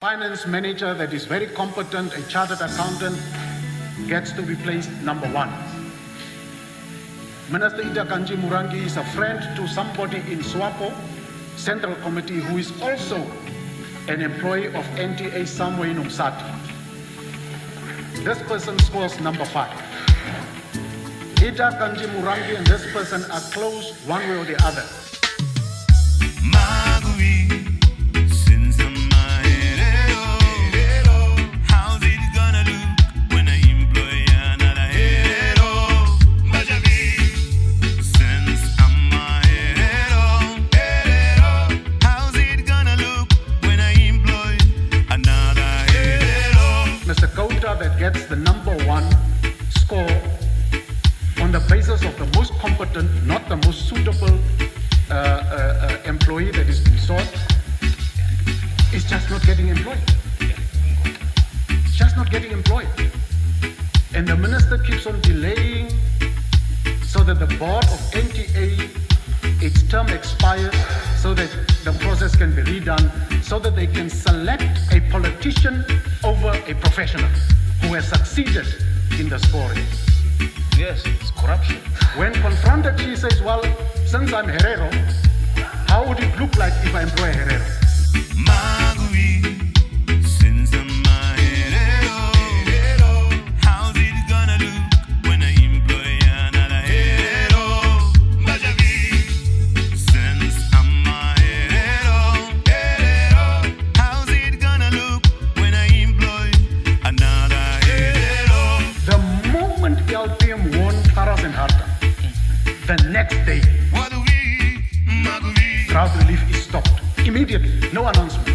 Finance manager that is very competent, a chartered accountant, gets to be placed number one. Minister Ida Kanji Murangi is a friend to somebody in SWAPO Central Committee who is also an employee of NTA somewhere in Umsati. This person scores number 5. Ida Kanji Murangi and this person are close one way or the other. How's it gonna look when I employ another Herero? Since I'm a Herero, how's it gonna look when I employ another Herero? Mr. Kouta that gets the number 1 score on the basis of the most competent, not the most suitable employee that is being sought, is just not getting employed. Just not getting employed. And the minister keeps on delaying so that the board of NTA, its term expires, so that the process can be redone, so that they can select a politician over a professional who has succeeded in the scoring. Yes, it's corruption. When confronted, she says, well, since I'm Herero, how would it look like if I employ a Herero? Since I'm a Herero, how's it gonna look when I employ another Herero? Since I'm a Herero, how's it gonna look when I employ another Herero? The moment LPM won Taras and Harta, the next day, drought relief is stopped. Immediately, no announcement.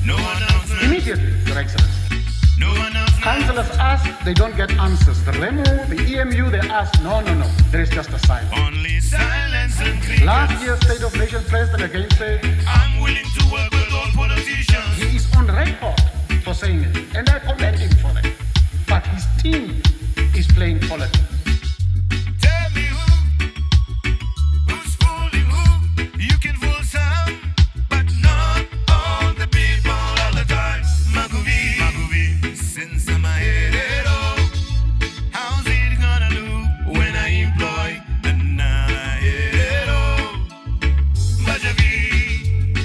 No announcement. Immediately, Your Excellency. No announcement. Councillors ask, they don't get answers. The REMO, the EMU, they ask, no. There is just a silence. Only silence and crickets. Last year's State of Nation President again said, I'm willing to work with all politicians. he is on record for saying it, and I commend him for that. But his team is playing politics. Tell me who's fooling who? You can fool some, but not all the people all the time. Maguvi, since I'm a Herero, how's it gonna look when I employ another Herero? Majavi,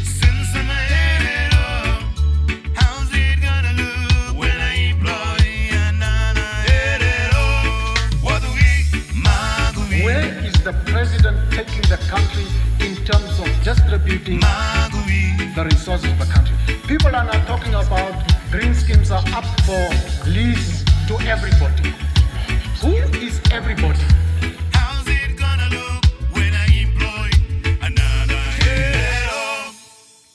since I'm a Herero, how's it gonna look when I employ another Herero? Maguvi, Where is the president taking the country in terms of distributing the resources of the country? People are now talking about green schemes are up for lease to everybody. Who is everybody?